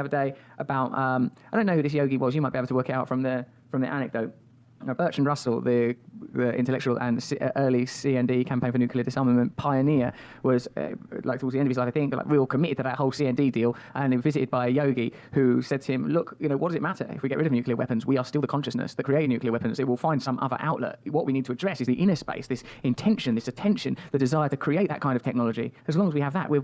other day about, I don't know who this yogi was, you might be able to work it out from the anecdote. Bertrand Russell, the intellectual and early CND, Campaign for Nuclear Disarmament pioneer, was like towards the end of his life, I think, like real committed to that whole CND deal, and he was visited by a yogi who said to him, look, what does it matter if we get rid of nuclear weapons? We are still the consciousness that created nuclear weapons. It will find some other outlet. What we need to address is the inner space, this intention, this attention, the desire to create that kind of technology. As long as we have that, we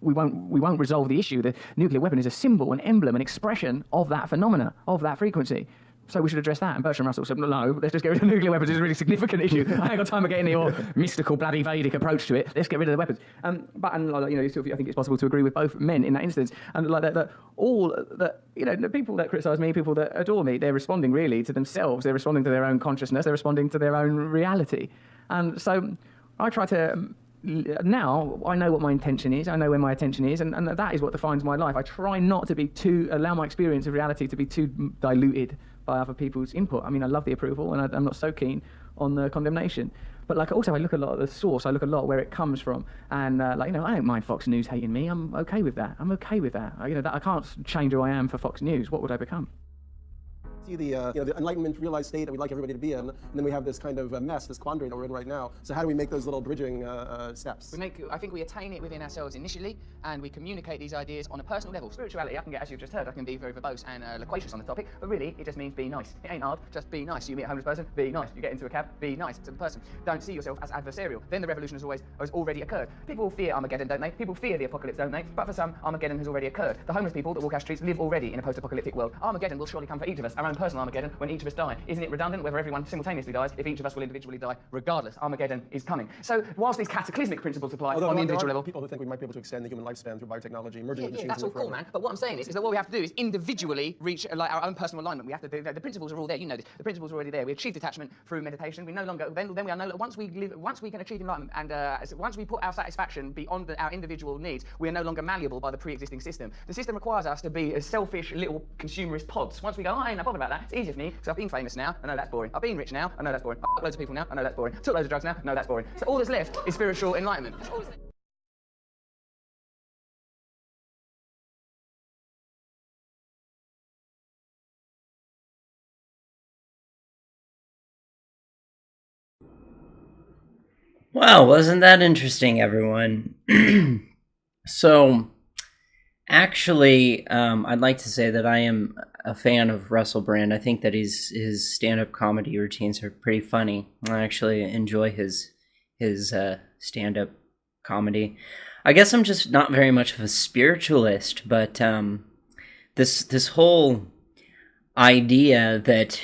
won't resolve the issue. The nuclear weapon is a symbol, an emblem, an expression of that phenomena, of that frequency. So we should address that. And Bertrand Russell said, no, let's just get rid of nuclear weapons. It's a really significant issue. I ain't got time to get into your mystical, bloody Vedic approach to it. Let's get rid of the weapons. I think it's possible to agree with both men in that instance. And like that the people that criticise me, people that adore me, they're responding really to themselves. They're responding to their own consciousness. They're responding to their own reality. And so I try to... Now I know what my intention is, I know where my attention is, and that is what defines my life. I try not to allow my experience of reality to be too diluted by other people's input. I mean, I love the approval, and I'm not so keen on the condemnation. But also I look a lot at the source, I look a lot where it comes from, and I don't mind Fox News hating me. I'm okay with that. I can't change who I am for Fox News. What would I become? See the enlightenment realized state that we'd like everybody to be in, and then we have this kind of mess, this quandary that we're in right now. So how do we make those little bridging steps? I think we attain it within ourselves initially, and we communicate these ideas on a personal level. Spirituality, as you've just heard, I can be very verbose and loquacious on the topic, but really it just means be nice. It ain't hard, just be nice. You meet a homeless person, be nice. You get into a cab, be nice to the person. Don't see yourself as adversarial. Then the revolution has already occurred. People fear Armageddon, don't they? People fear the apocalypse, don't they? But for some, Armageddon has already occurred. The homeless people that walk our streets live already in a post-apocalyptic world. Armageddon will surely come for each of us, our own personal Armageddon, when each of us die. Isn't it redundant whether everyone simultaneously dies if each of us will individually die regardless? Armageddon is coming. So whilst these cataclysmic principles apply on the individual level... people who think we might be able to extend the human lifespan through biotechnology, merging with machines... that's all cool, man. But what I'm saying is that what we have to do is individually reach our own personal alignment. We have to do the principles are all there. You know this. The principles are already there. We achieve detachment through meditation. We no longer... Then we are no... Once we can achieve enlightenment and once we put our satisfaction beyond our individual needs, we are no longer malleable by the pre-existing system. The system requires us to be as selfish little consumerist pods. Once we go, I ain't bothered about that. It's easier for me because I've been famous now. I know that's boring. I've been rich now. I know that's boring. I fuck loads of people now. I know that's boring. Took loads of drugs now. No, that's boring. So all that's left is spiritual enlightenment. That's all that's left. Wow, wasn't that interesting, everyone? So, actually, I'd like to say that I am a fan of Russel Brand. I think that his stand-up comedy routines are pretty funny. I actually enjoy his stand-up comedy. I guess I'm just not very much of a spiritualist, but this whole idea that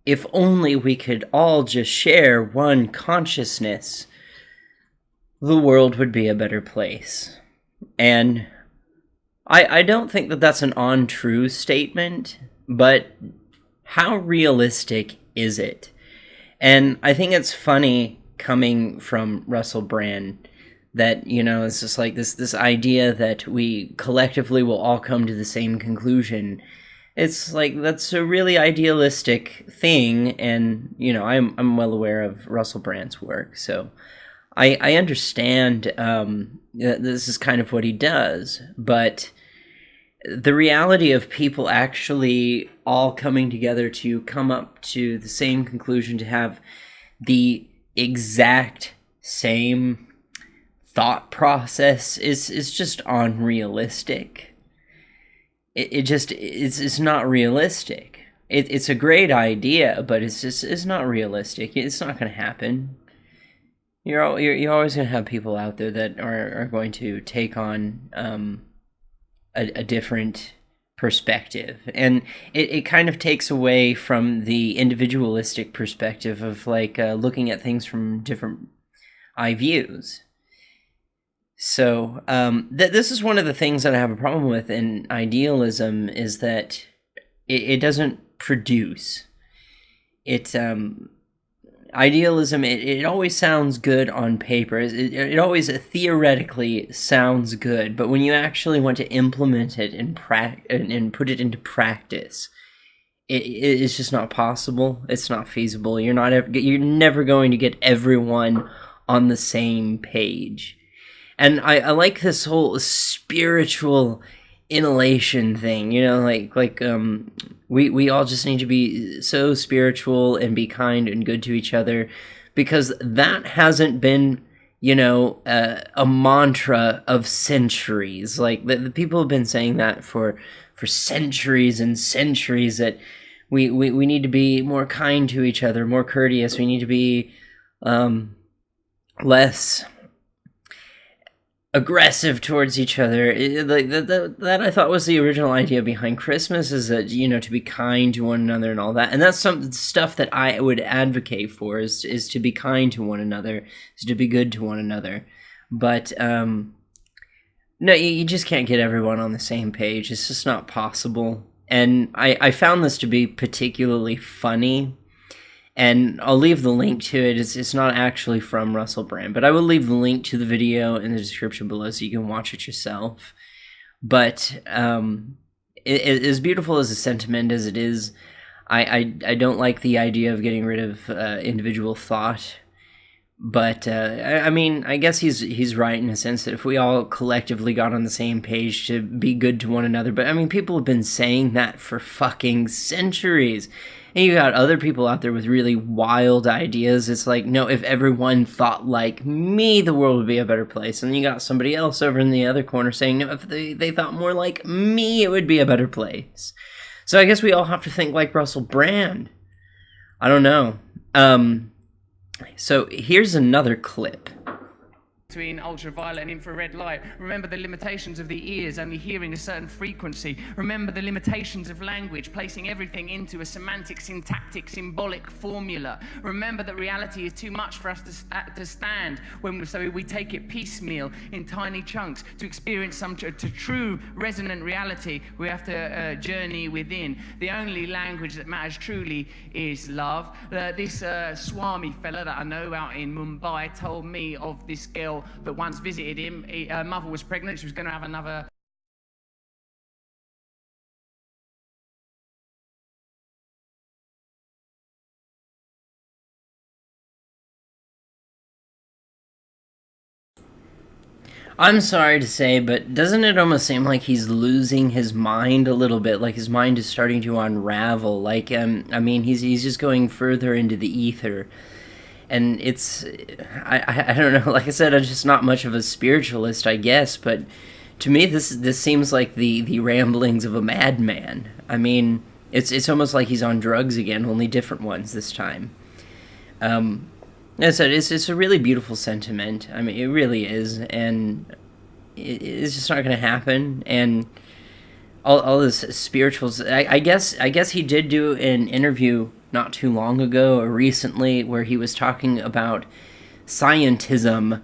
if only we could all just share one consciousness, the world would be a better place. And I don't think that that's an untrue statement, but how realistic is it? And I think it's funny coming from Russel Brand that, it's just like this idea that we collectively will all come to the same conclusion. It's like, that's a really idealistic thing, and, I'm well aware of Russel Brand's work, so I understand this is kind of what he does, but the reality of people actually all coming together to come up to the same conclusion, to have the exact same thought process is just unrealistic. It's not realistic. It's a great idea, but it's not realistic. It's not going to happen. You're always going to have people out there that are going to take on a different perspective, and it kind of takes away from the individualistic perspective of looking at things from different eye views. So this is one of the things that I have a problem with in idealism, is that it doesn't produce. Idealism, it always sounds good on paper. It always theoretically sounds good, but when you actually want to implement it and put it into practice, it's just not possible. It's not feasible. You're never going to get everyone on the same page. And I like this whole spiritual inhalation thing, you know, we all just need to be so spiritual and be kind and good to each other, because that hasn't been, you know, a mantra of centuries. Like the people have been saying that for centuries and centuries, that we need to be more kind to each other, more courteous. We need to be less aggressive towards each other. That I thought was the original idea behind Christmas, is that, you know, to be kind to one another and all that. And that's some stuff that I would advocate for, is to be kind to one another, is to be good to one another. But no, you just can't get everyone on the same page. It's just not possible. And I found this to be particularly funny. And I'll leave the link to it. It's not actually from Russel Brand, but I will leave the link to the video in the description below so you can watch it yourself. But as beautiful as a sentiment as it is, I don't like the idea of getting rid of individual thought. But I mean, I guess he's right in a sense that if we all collectively got on the same page to be good to one another. But I mean, people have been saying that for fucking centuries. And you got other people out there with really wild ideas. It's like, no, if everyone thought like me, the world would be a better place. And you got somebody else over in the other corner saying, no, if they thought more like me, it would be a better place. So I guess we all have to think like Russel Brand. I don't know. So here's another clip. Between ultraviolet and infrared light. Remember the limitations of the ears only hearing a certain frequency. Remember the limitations of language, placing everything into a semantic, syntactic, symbolic formula. Remember that reality is too much for us to stand, so we take it piecemeal in tiny chunks. To experience some true resonant reality, we have to journey within. The only language that matters truly is love. This Swami fella that I know out in Mumbai told me of this girl that once visited him. Her mother was pregnant. She was going to have another. I'm sorry to say, but doesn't it almost seem like he's losing his mind a little bit? Like his mind is starting to unravel. Like, I mean, he's just going further into the ether. And it's, I don't know, like I said, I'm just not much of a spiritualist, I guess, but to me this seems like the ramblings of a madman. I mean, it's almost like he's on drugs again, only different ones this time. It's a really beautiful sentiment. I mean, it really is, and it's just not going to happen. And all this spirituals, I guess he did do an interview not too long ago or recently where he was talking about scientism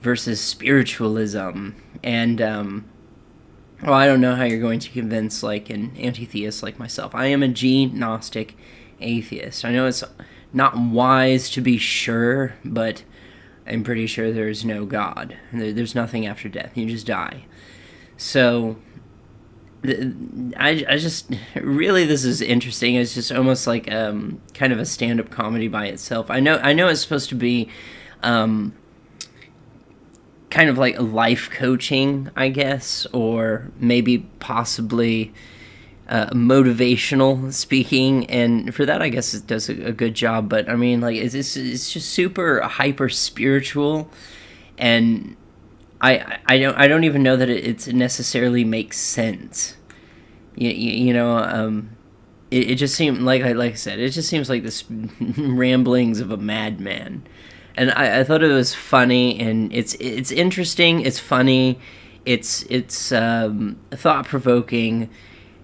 versus spiritualism. And well, I don't know how you're going to convince like an anti-theist like myself. I am a gnostic atheist. I know it's not wise to be sure, but I'm pretty sure there's no God. There's nothing after death. You just die. So I just really, this is interesting. It's just almost like kind of a stand-up comedy by itself. I know it's supposed to be kind of like life coaching, I guess, or maybe possibly motivational speaking, and for that I guess it does a good job. But I mean, like, it's just super hyper spiritual, and I don't even know that it necessarily makes sense. You know, it just seemed like I said, it just seems like this ramblings of a madman, and I thought it was funny, and it's interesting, it's funny, it's thought provoking,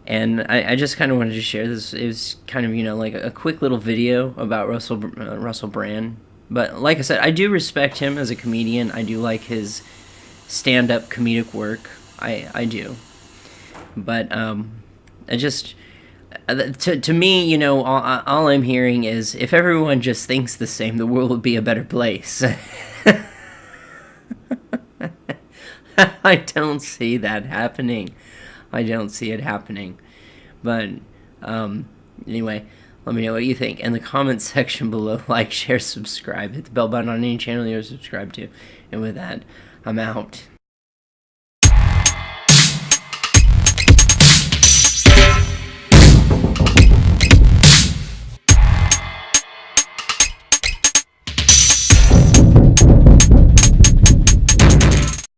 and I just kind of wanted to share this. It was kind of, you know, like a quick little video about Russel Brand. But like I said, I do respect him as a comedian. I do like his stand-up comedic work. I do. But I just, to me, you know, all I'm hearing is, if everyone just thinks the same, the world would be a better place. I don't see that happening. I don't see it happening. But anyway, let me know what you think in the comments section below. Like, share, subscribe, hit the bell button on any channel you're subscribed to. And with that, I'm out.